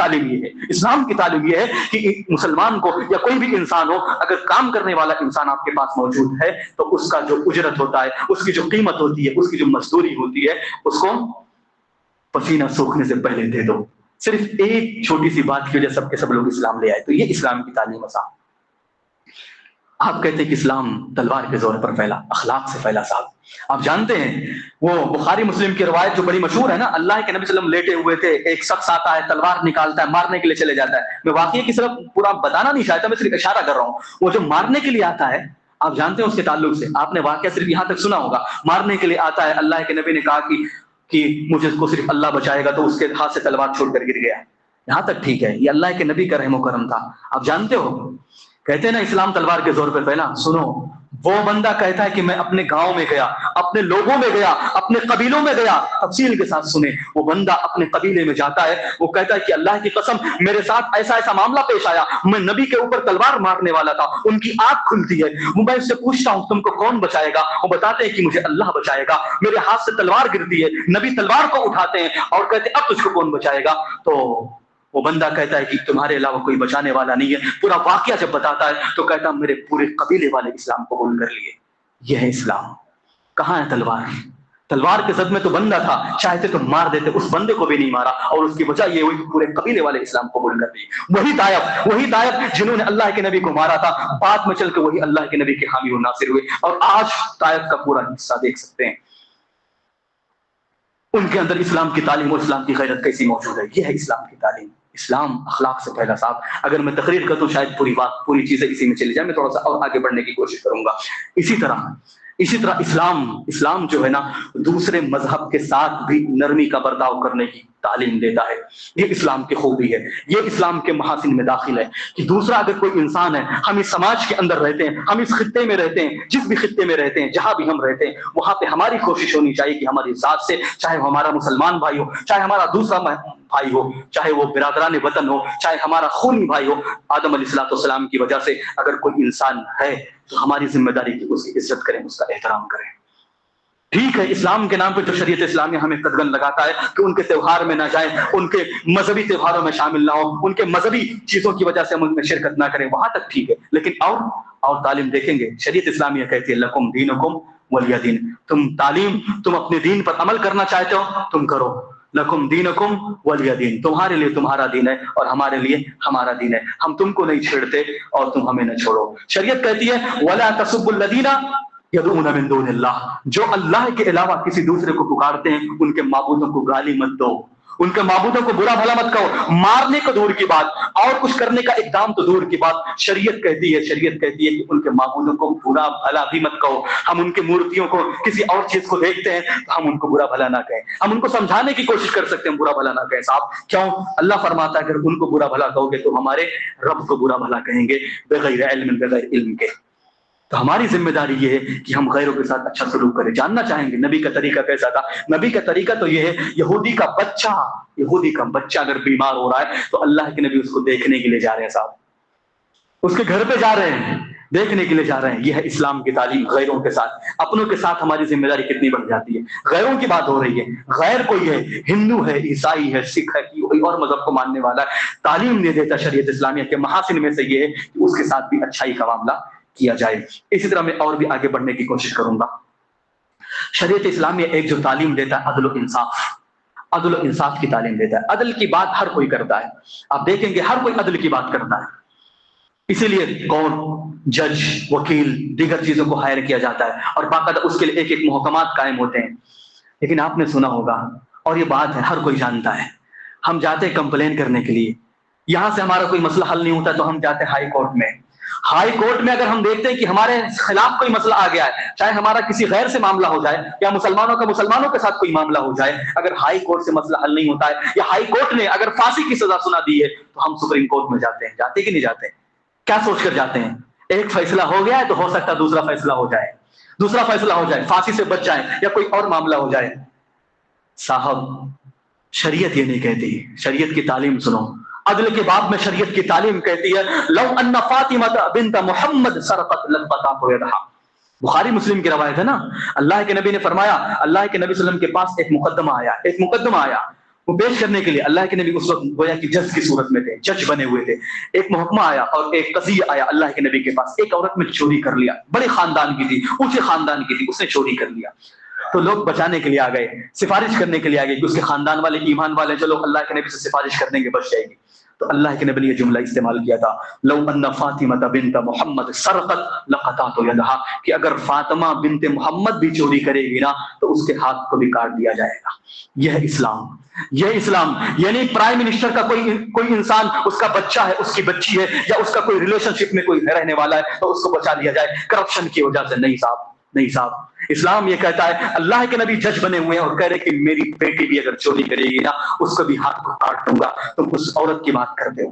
تعلیم یہ ہے کہ مسلمان کو یا کوئی بھی انسان ہو, اگر کام کرنے والا انسان آپ کے پاس موجود ہے تو اس کا جو اجرت ہوتا ہے, اس کی جو قیمت ہوتی ہے, اس کی جو مزدوری ہوتی ہے, اس کو پسینہ سوکھنے سے پہلے دے دو. صرف ایک چھوٹی سی بات کی وجہ سب کے سب لوگ اسلام لے آئے. تو یہ اسلام کی تعلیم ہے صاحب. آپ کہتے ہیں کہ اسلام تلوار کے زور پر پھیلا, اخلاق سے پھیلا صاحب. آپ جانتے ہیں وہ بخاری مسلم کی روایت جو بڑی مشہور ہے نا, اللہ کے نبی صلی اللہ علیہ وسلم لیٹے ہوئے تھے, ایک شخص آتا ہے, تلوار نکالتا ہے, مارنے کے لیے چلے جاتا ہے. میں واقعے کی صرف پورا بتانا نہیں چاہتا, میں صرف اشارہ کر رہا ہوں. وہ جو مارنے کے لیے آتا ہے, آپ جانتے ہیں اس کے تعلق سے, آپ نے واقعہ صرف یہاں تک سنا ہوگا. مارنے کے لیے آتا ہے, اللہ کے نبی نے کہا کہ مجھے کو صرف اللہ بچائے گا, تو اس کے ہاتھ سے تلوار چھوڑ کر گر گیا. یہاں تک ٹھیک ہے, یہ اللہ کے نبی کا رحم و کرم تھا. آپ جانتے ہو, کہتے ہیں نا اسلام تلوار کے زور پہ پھیلا. سنو, وہ بندہ کہتا ہے کہ میں اپنے گاؤں میں گیا, اپنے لوگوں میں گیا, اپنے قبیلوں میں گیا. تفصیل کے ساتھ سنیں. وہ بندہ اپنے قبیلے میں جاتا ہے, وہ کہتا ہے کہ اللہ کی قسم میرے ساتھ ایسا معاملہ پیش آیا, میں نبی کے اوپر تلوار مارنے والا تھا, ان کی آنکھ کھلتی ہے, میں اس سے پوچھتا ہوں تم کو کون بچائے گا, وہ بتاتے ہیں کہ مجھے اللہ بچائے گا. میرے ہاتھ سے تلوار گرتی ہے, نبی تلوار کو اٹھاتے ہیں اور کہتے ہیں اب تجھ کو کون بچائے گا. تو وہ بندہ کہتا ہے کہ تمہارے علاوہ کوئی بچانے والا نہیں ہے. پورا واقعہ جب بتاتا ہے تو کہتا ہے میرے پورے قبیلے والے اسلام قبول کر لیے. یہ ہے اسلام. کہاں ہے تلوار؟ تلوار کے صدمے تو بندہ تھا, چاہتے تو مار دیتے, اس بندے کو بھی نہیں مارا, اور اس کی وجہ یہ ہوئی کہ پورے قبیلے والے اسلام قبول کر لیے. وہی طائف جنہوں نے اللہ کے نبی کو مارا تھا, بعد میں چل کے وہی اللہ کے نبی کے حامی و ناصر ہوئے. اور آج طائف کا پورا حصہ دیکھ سکتے ہیں, ان کے اندر اسلام کی تعلیم اور اسلام کی غیرت کیسی موجود ہے. یہ ہے اسلام کی تعلیم. اسلام اخلاق سے پہلا صاحب. اگر میں تقریر کرتا ہوں شاید پوری چیزیں اسی میں چلی جائے, میں تھوڑا سا اور آگے بڑھنے کی کوشش کروں گا. اسی طرح اسلام جو ہے نا, دوسرے مذہب کے ساتھ بھی نرمی کا برتاؤ کرنے کی تعلیم دیتا ہے. یہ اسلام کی خوبی ہے, یہ اسلام کے محاسن میں داخل ہے کہ دوسرا اگر کوئی انسان ہے, ہم اس سماج کے اندر رہتے ہیں, ہم اس خطے میں رہتے ہیں, جس بھی خطے میں رہتے ہیں, جہاں بھی ہم رہتے ہیں, وہاں پہ ہماری کوشش ہونی چاہیے کہ ہماری ذات سے, چاہے وہ ہمارا مسلمان بھائی ہو, چاہے ہمارا دوسرا بھائی ہو, چاہے وہ برادران وطن ہو, چاہے ہمارا خونی بھائی ہو, آدم علیہ السلام کی وجہ سے اگر کوئی انسان ہے تو ہماری ذمہ داری کی اس کی عزت کریں, اس کا احترام کریں. ٹھیک ہے, اسلام کے نام پہ جو شریعت اسلامیہ ہمیں قدغن لگاتا ہے کہ ان کے تہوار میں نہ جائیں, ان کے مذہبی تہواروں میں شامل نہ ہو, ان کے مذہبی چیزوں کی وجہ سے ہم ان میں شرکت نہ کریں, وہاں تک ٹھیک ہے. لیکن اور تعلیم دیکھیں گے, شریعت اسلامیہ کہتی ہے لکم دینکم ولی دین. تم اپنے دین پر عمل کرنا چاہتے ہو, تم کرو. لکم دینکم ولی دین, تمہارے لیے تمہارا دین ہے اور ہمارے لیے ہمارا دین ہے. ہم تم کو نہیں چھیڑتے اور تم ہمیں نہ چھوڑو. شریعت کہتی ہے ولا تسبوا الذین یدعون من دون اللہ, جو اللہ کے علاوہ کسی دوسرے کو پکارتے ہیں ان کے معبودوں کو گالی مت دو, ان کے معبودوں کو برا بھلا مت کہو. مارنے کو دور کی بات, اور کچھ کرنے کا اقدام تو دور کی بات, شریعت کہتی ہے کہ ان کے معبودوں کو برا بھلا بھی مت کہو. ہم ان کے مورتیوں کو, کسی اور چیز کو دیکھتے ہیں تو ہم ان کو برا بھلا نہ کہیں. ہم ان کو سمجھانے کی کوشش کر سکتے ہیں, برا بھلا نہ کہیں صاحب. کیوں؟ اللہ فرماتا ہے اگر ان کو برا بھلا کہو گے تو ہمارے رب کو برا بھلا کہیں گے بغیر علم کے. تو ہماری ذمہ داری یہ ہے کہ ہم غیروں کے ساتھ اچھا سلوک کریں. جاننا چاہیں گے نبی کا طریقہ کیسا تھا؟ نبی کا طریقہ تو یہ ہے، یہودی کا بچہ اگر بیمار ہو رہا ہے تو اللہ کے نبی اس کو دیکھنے کے لیے جا رہے ہیں صاحب، اس کے گھر پہ جا رہے ہیں، دیکھنے کے لیے جا رہے ہیں. یہ ہے اسلام کی تعلیم. غیروں کے ساتھ، اپنوں کے ساتھ ہماری ذمہ داری کتنی بڑھ جاتی ہے. غیروں کی بات ہو رہی ہے، غیر کوئی ہے، ہندو ہے، عیسائی ہے، سکھ ہے، کوئی اور مذہب کو ماننے والا ہے، تعلیم دے دیتا شریعت اسلامیہ کے محاسن میں سے یہ ہے کہ اس کے ساتھ بھی اچھائی کا معاملہ کیا جائے. اسی طرح میں اور بھی آگے بڑھنے کی کوشش کروں گا. شریعت اسلامیہ ایک جو تعلیم دیتا ہے عدل و انصاف، عدل و انصاف کی تعلیم دیتا ہے. عدل کی بات ہر کوئی کرتا ہے، آپ دیکھیں گے ہر کوئی عدل کی بات کرتا ہے. اسی لیے کون جج، وکیل، دیگر چیزوں کو ہائر کیا جاتا ہے اور باقاعدہ اس کے لیے ایک ایک محکمات قائم ہوتے ہیں. لیکن آپ نے سنا ہوگا، اور یہ بات ہے ہر کوئی جانتا ہے، ہم جاتے ہیں کمپلین کرنے کے لیے، یہاں سے ہمارا کوئی مسئلہ حل نہیں ہوتا تو ہم جاتے ہیں ہائی کورٹ میں. ہائی کورٹ میں اگر ہم دیکھتے ہیں کہ ہمارے خلاف کوئی مسئلہ آ گیا ہے، چاہے ہمارا کسی غیر سے معاملہ ہو جائے یا مسلمانوں کا مسلمانوں کے ساتھ کوئی معاملہ ہو جائے، اگر ہائی کورٹ سے مسئلہ حل نہیں ہوتا ہے یا ہائی کورٹ نے اگر پھانسی کی سزا سنا دی ہے تو ہم سپریم کورٹ میں جاتے ہیں. جاتے کہ نہیں جاتے؟ کیا سوچ کر جاتے ہیں؟ ایک فیصلہ ہو گیا ہے تو ہو سکتا ہے دوسرا فیصلہ ہو جائے، پھانسی سے بچ جائیں یا کوئی اور معاملہ ہو جائے. صاحب شریعت یہ نہیں کہتی. شریعت کی تعلیم سنو، عدل کے باب میں شریعت کی تعلیم کہتی ہے لو ان فاطمہ بنت محمد سرقت لقطعت یدہا. بخاری مسلم کی روایت ہے نا. اللہ کے نبی نے فرمایا، اللہ کے نبی صلی اللہ علیہ وسلم کے پاس ایک مقدمہ آیا وہ پیش کرنے کے لیے. اللہ کے نبی اس وقت گویا کہ جج کی صورت میں تھے، جج بنے ہوئے تھے. ایک محکمہ آیا اور ایک قضیہ آیا اللہ کے نبی کے پاس. ایک عورت نے چوری کر لیا، بڑے خاندان کی تھی، اونچے خاندان کی تھی، اس نے چوری کر لیا. تو لوگ بچانے کے لیے آ گئے، سفارش کرنے کے لیے آ گئے کہ اس کے خاندان والے ایمان والے، چلو اللہ کے نبی سے سفارش کر دیں گے بچ جائے گی. تو اللہ کے نبی نے یہ جملہ استعمال کیا تھا لو ان فاطمہ بنت محمد سرقت لقطعت یدہا، کہ اگر فاطمہ بنت محمد بھی چوری کرے گی نا تو اس کے ہاتھ کو بھی کاٹ دیا جائے گا. یہ اسلام یعنی پرائم منسٹر کا کوئی انسان، اس کا بچہ ہے، اس کی بچی ہے، یا اس کا کوئی ریلیشن شپ میں کوئی رہنے والا ہے تو اس کو بچا لیا جائے کرپشن کی وجہ سے. نہیں صاحب، اسلام یہ کہتا ہے، اللہ کے نبی جج بنے ہوئے ہیں اور کہہ رہے کہ میری بیٹی بھی اگر چوری کرے گی نا اس کو بھی ہاتھ کو کاٹ دوں گا. تم اس عورت کی بات کرتے ہو.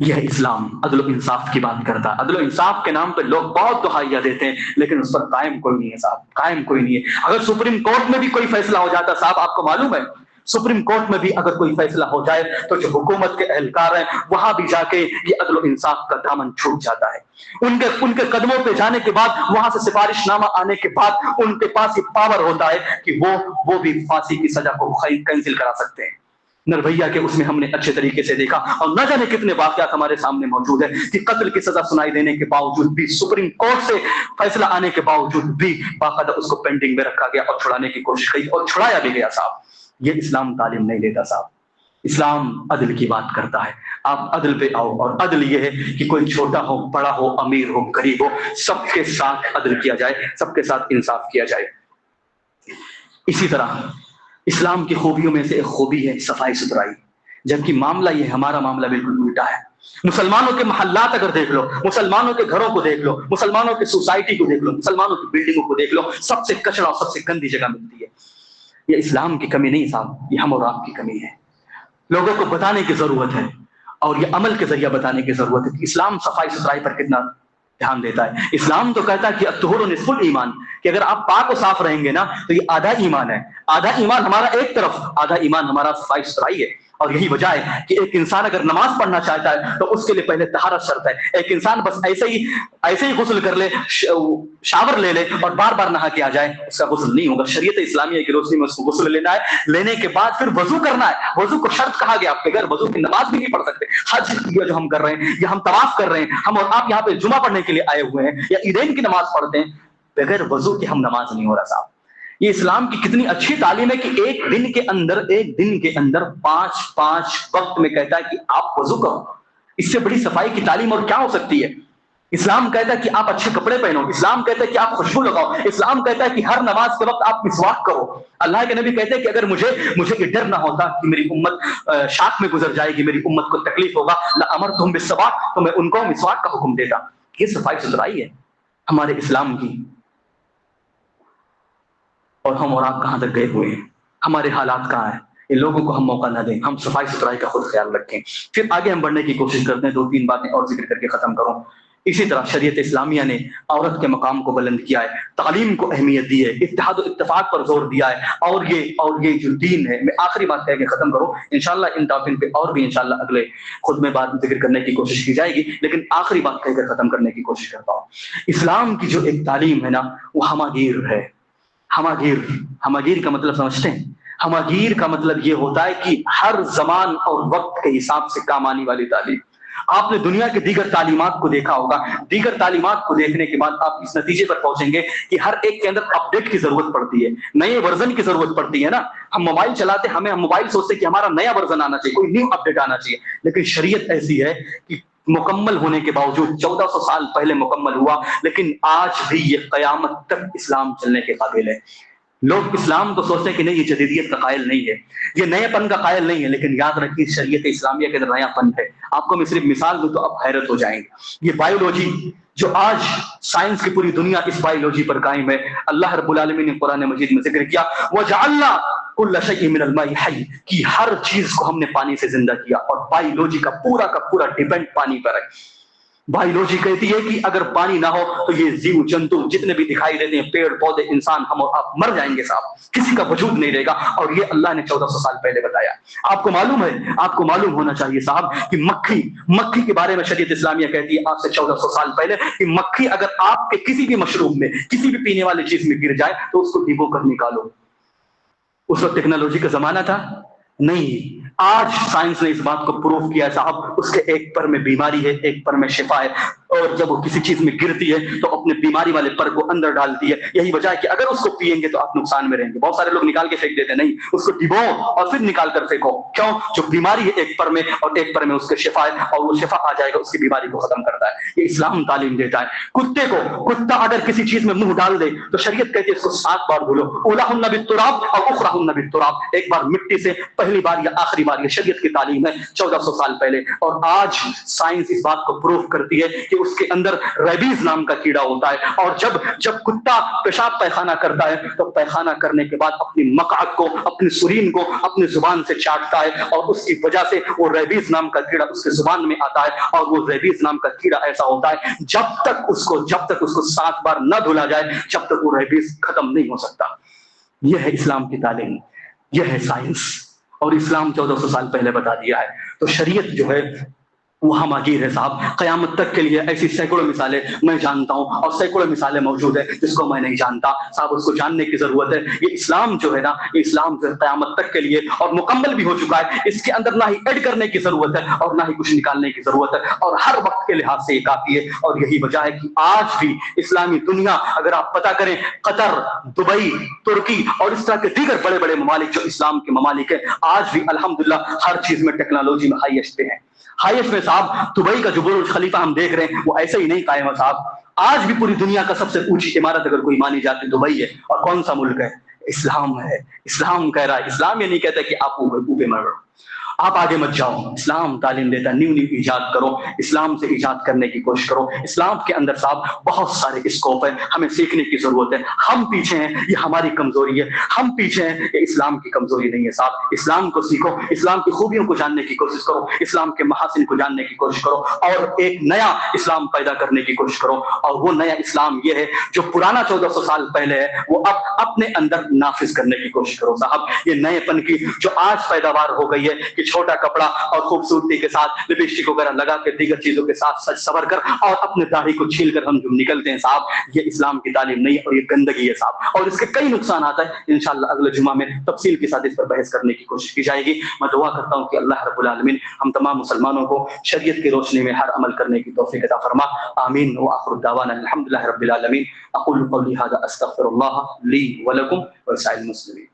یہ اسلام عدل و انصاف کی بات کرتا ہے. عدل و انصاف کے نام پہ لوگ بہت دہائیاں دیتے ہیں لیکن اس پر قائم کوئی نہیں ہے صاحب، قائم کوئی نہیں ہے. اگر سپریم کورٹ میں بھی کوئی فیصلہ ہو جاتا صاحب، آپ کو معلوم ہے سپریم کورٹ میں بھی اگر کوئی فیصلہ ہو جائے تو جو حکومت کے اہلکار ہیں وہاں بھی جا کے یہ عدل و انصاف کا دامن چھوٹ جاتا ہے. ان کے قدموں پہ جانے کے بعد، وہاں سے سفارش نامہ آنے کے بعد ان کے پاس یہ پاور ہوتا ہے کہ وہ بھی پھانسی کی سزا کو کینسل کرا سکتے ہیں. نربھیا کے اس میں ہم نے اچھے طریقے سے دیکھا، اور نہ جانے کتنے واقعات ہمارے سامنے موجود ہیں کہ قتل کی سزا سنائی دینے کے باوجود بھی، سپریم کورٹ سے فیصلہ آنے کے باوجود بھی باقاعدہ اس کو پینڈنگ میں رکھا گیا اور چھڑانے کی کوشش کی اور چھڑایا بھی گیا. صاحب یہ اسلام تعلیم نہیں دیتا صاحب. اسلام عدل کی بات کرتا ہے. آپ عدل پہ آؤ، اور عدل یہ ہے کہ کوئی چھوٹا ہو، بڑا ہو، امیر ہو، غریب ہو، سب کے ساتھ عدل کیا جائے، سب کے ساتھ انصاف کیا جائے. اسی طرح اسلام کی خوبیوں میں سے ایک خوبی ہے صفائی ستھرائی، جبکہ معاملہ یہ ہمارا معاملہ بالکل الٹا ہے. مسلمانوں کے محلات اگر دیکھ لو، مسلمانوں کے گھروں کو دیکھ لو، مسلمانوں کے سوسائٹی کو دیکھ لو، مسلمانوں کی بلڈنگوں کو دیکھ لو، سب سے کچرا اور سب سے گندی جگہ ملتی ہے. یہ اسلام کی کمی نہیں صاحب، یہ ہم اور آپ کی کمی ہے. لوگوں کو بتانے کی ضرورت ہے اور یہ عمل کے ذریعہ بتانے کی ضرورت ہے کہ اسلام صفائی ستھرائی پر کتنا دھیان دیتا ہے. اسلام تو کہتا ہے کہ الطہور نصف الایمان، کہ اگر آپ پاک و صاف رہیں گے نا تو یہ آدھا ایمان ہے. آدھا ایمان ہمارا ایک طرف، آدھا ایمان ہمارا صفائی ستھرائی ہے. اور یہی وجہ ہے کہ ایک انسان اگر نماز پڑھنا چاہتا ہے تو اس کے لیے پہلے طہارت شرط ہے. ایک انسان بس ایسے ہی غسل کر لے، شاور لے لے اور بار بار نہا کے آ جائے، اس کا غسل نہیں ہوگا. شریعت اسلامیہ کی روشنی میں اس کو غسل لینا ہے، لینے کے بعد پھر وضو کرنا ہے. وضو کو شرط کہا گیا، آپ بغیر وضو کی نماز بھی نہیں پڑھ سکتے. حج جو ہم کر رہے ہیں یا ہم طواف کر رہے ہیں، ہم اور آپ یہاں پہ جمعہ پڑھنے کے لیے آئے ہوئے ہیں یا عیدین کی نماز پڑھتے ہیں، بغیر وضو کے ہم نماز نہیں ہو رہا صاحب. یہ اسلام کی کتنی اچھی تعلیم ہے کہ ایک دن کے اندر 5 وقت میں کہتا ہے کہ آپ وضو کرو. اس سے بڑی صفائی کی تعلیم اور کیا ہو سکتی ہے؟ اسلام کہتا ہے کہ آپ اچھے کپڑے پہنو، اسلام کہتا ہے کہ آپ خوشبو لگاؤ، اسلام کہتا ہے کہ ہر نماز کے وقت آپ مسواک کرو. اللہ کے نبی کہتے ہیں کہ اگر مجھے یہ ڈر نہ ہوتا کہ میری امت شاک میں گزر جائے گی، میری امت کو تکلیف ہوگا، لامرتہم بالسواک، تو میں ان کو مسواک کا حکم دیتا. یہ صفائی ستھرائی ہے ہمارے اسلام کی. اور ہم اور آپ کہاں تک گئے ہوئے ہیں؟ ہمارے حالات کہاں ہیں؟ ان لوگوں کو ہم موقع نہ دیں، ہم صفائی ستھرائی کا خود خیال رکھیں. پھر آگے ہم بڑھنے کی کوشش کرتے ہیں. 2-3 باتیں اور ذکر کر کے ختم کروں. اسی طرح شریعت اسلامیہ نے عورت کے مقام کو بلند کیا ہے، تعلیم کو اہمیت دی ہے، اتحاد و اتفاق پر زور دیا ہے، اور یہ جو دین ہے، میں آخری بات کہہ کے ختم کروں، انشاءاللہ ان ٹاپک پہ اور بھی انشاءاللہ اگلے خود میں بات ذکر کرنے کی کوشش کی جائے گی، لیکن آخری بات کہہ کر ختم کرنے کی کوشش کرتا ہوں۔ اسلام کی جو ایک تعلیم ہے نا، وہ ہماگیر ہے۔ ہماگیر کا مطلب سمجھتے ہیں؟ ہماگیر کا مطلب یہ ہوتا ہے کہ ہر زمان اور وقت کے حساب سے کام آنے والی تعلیم۔ آپ نے دنیا کے دیگر تعلیمات کو دیکھا ہوگا، دیگر تعلیمات کو دیکھنے کے بعد آپ اس نتیجے پر پہنچیں گے کہ ہر ایک کے اندر اپڈیٹ کی ضرورت پڑتی ہے، نئے ورژن کی ضرورت پڑتی ہے نا۔ ہم موبائل چلاتے ہیں، ہم موبائل سوچتے کہ ہمارا نیا ورژن آنا چاہیے، کوئی نیو اپڈیٹ آنا چاہیے، لیکن شریعت ایسی ہے کہ مکمل ہونے کے باوجود 1400 سال پہلے مکمل ہوا، لیکن آج بھی یہ قیامت تک اسلام چلنے کے قابل ہے۔ لوگ اسلام کو سوچتے ہیں کہ نہیں، یہ جدیدیت کا قائل نہیں ہے، یہ نئے پن کا قائل نہیں ہے، لیکن یاد رکھیے شریعت اسلامیہ کے اندر نیا پن ہے۔ آپ کو میں صرف مثال دوں تو آپ حیرت ہو جائیں گے۔ یہ بایولوجی جو آج سائنس کی پوری دنیا اس بایولوجی پر قائم ہے، اللہ رب العالمین نے قرآن مجید میں ذکر کیا وَجَعَلْنَا كُلَّ شَيْءٍ مِّنَ الْمَاءِ حَيٍّ، کہ ہر چیز کو ہم نے پانی سے زندہ کیا، اور بایولوجی کا پورا ڈیپینڈ پانی پر ہے۔ بایولوجی کہتی ہے کہ اگر پانی نہ ہو تو یہ جیو جنتو جتنے بھی دکھائی دیتے ہیں، پیڑ پودے انسان، ہم اور آپ مر جائیں گے صاحب، کسی کا وجود نہیں رہے گا، اور یہ اللہ نے 1400 سال پہلے بتایا۔ آپ کو معلوم ہے، آپ کو معلوم ہونا چاہیے صاحب کہ مکھی کے بارے میں شریعت اسلامیہ کہتی ہے آج سے 1400 سال پہلے کہ مکھی اگر آپ کے کسی بھی مشروب میں، کسی بھی پینے والی چیز میں گر جائے تو اس کو ڈبو کر نکالو۔ اس وقت ٹیکنالوجی کا زمانہ تھا نہیں، آج سائنس نے اس بات کو پروف کیا ہے صاحب، اس کے ایک پر میں بیماری ہے، ایک پر میں شفا ہے، اور جب وہ کسی چیز میں گرتی ہے تو اپنے بیماری والے پر کو اندر ڈالتی ہے۔ یہی وجہ ہے کہ اگر اس کو پئیں گے تو آپ نقصان میں رہیں گے۔ بہت سارے لوگ نکال کے پھینک دیتے ہیں، نہیں، اس کو ڈبو اور پھر نکال کر پھینکو۔ کیوں؟ جو بیماری ہے ایک پر میں، اور ایک پر میں اس کے شفا ہے، اور وہ شفا آ جائے گا، اس کی بیماری کو ختم کرتا ہے۔ یہ اسلام تعلیم دیتا ہے۔ کتا اگر کسی چیز میں منہ ڈال دے تو شریعت کہتی ہے اس کو 7 بار دھلو، اولاہن بالتراب اور اخراہن بالتراب، ایک بار مٹی سے، پہلی بار یا آخری بار۔ یہ شریعت کی تعلیم ہے 1400 سال پہلے، اور آج سائنس اس بات کو پروف کرتی ہے کہ اس کے اندر ریبیز نام کا کیڑا ہوتا ہے، اور جب کتا پیشاب پیخانہ کرتا ہے تو پیخانہ کرنے کے بعد اپنی مقعد کو، اپنی سرین کو اپنی زبان سے چاٹتا ہے، اور اس کی وجہ سے وہ ریبیز نام کا کیڑا اس کے زبان میں آتا ہے، اور وہ ریبیز نام کا کیڑا ایسا ہوتا ہے جب تک اس کو 7 بار نہ دھلا جائے جب تک وہ ریبیز ختم نہیں ہو سکتا۔ یہ ہے اسلام کی تعلیم، یہ ہے سائنس، اور اسلام 1400 سال پہلے بتا دیا ہے۔ تو شریعت جو ہے وہ ہماگیر ہے صاحب، قیامت تک کے لیے۔ ایسی سینکڑوں مثالیں میں جانتا ہوں، اور سینکڑوں مثالیں موجود ہیں جس کو میں نہیں جانتا صاحب، اس کو جاننے کی ضرورت ہے۔ یہ اسلام جو ہے نا، یہ اسلام جو ہے قیامت تک کے لیے اور مکمل بھی ہو چکا ہے، اس کے اندر نہ ہی ایڈ کرنے کی ضرورت ہے اور نہ ہی کچھ نکالنے کی ضرورت ہے، اور ہر وقت کے لحاظ سے یہ کافی ہے۔ اور یہی وجہ ہے کہ آج بھی اسلامی دنیا، اگر آپ پتہ کریں، قطر، دبئی، ترکی اور اس طرح کے دیگر بڑے بڑے ممالک جو اسلام کے ممالک ہیں، آج بھی الحمدللہ ہر چیز میں ٹیکنالوجی میں ہائیسٹ پہ ہیں۔ ہائیسٹ میں صاحب دبئی کا جو برج خلیفہ ہم دیکھ رہے ہیں وہ ایسے ہی نہیں قائم ہے صاحب، آج بھی پوری دنیا کا سب سے اونچی عمارت اگر کوئی مانی جاتی ہے دبئی ہے۔ اور کون سا ملک ہے؟ اسلام ہے۔ اسلام کہہ رہا ہے، اسلام یہ نہیں کہتا کہ آپ اوپر مر رہو، آپ آگے مت جاؤ۔ اسلام تعلیم دیتا ہے نیو ایجاد کرو، اسلام سے ایجاد کرنے کی کوشش کرو۔ اسلام کے اندر صاحب بہت سارے اسکوپ ہے، ہمیں سیکھنے کی ضرورت ہے۔ ہم پیچھے ہیں، یہ ہماری کمزوری ہے، ہم پیچھے ہیں، یہ اسلام کی کمزوری نہیں ہے صاحب۔ اسلام کو سیکھو، اسلام کی خوبیوں کو جاننے کی کوشش کرو، اسلام کے محاسن کو جاننے کی کوشش کرو، اور ایک نیا اسلام پیدا کرنے کی کوشش کرو۔ اور وہ نیا اسلام یہ ہے جو پرانا 1400 سال پہلے ہے، وہ اب اپنے اندر نافذ کرنے کی کوشش کرو صاحب۔ یہ نئے پن کی جو آج پیداوار ہو گئی ہے کہ چھوٹا کپڑا اور خوبصورتی کے ساتھ لپسٹک وغیرہ لگا کے دیگر چیزوں کے ساتھ سج سور کر اور اپنے داڑھی کو چھیل کر ہم جو نکلتے ہیں صاحب، یہ اسلام کی تعلیم نہیں ہے، اور یہ گندگی ہے صاحب، اور اس کے کئی نقصانات ہیں۔ انشاءاللہ اگلے جمعہ میں تفصیل کے ساتھ اس پر بحث کرنے کی کوشش کی جائے گی۔ میں دعا کرتا ہوں کہ اللہ رب العالمین ہم تمام مسلمانوں کو شریعت کی روشنی میں ہر عمل کرنے کی توفیق عطا فرما، آمین۔ وآخر دعوانا الحمدللہ رب العالمین۔ اقول قولی ھذا استغفر اللہ لی ولکم ولسائر المسلمین۔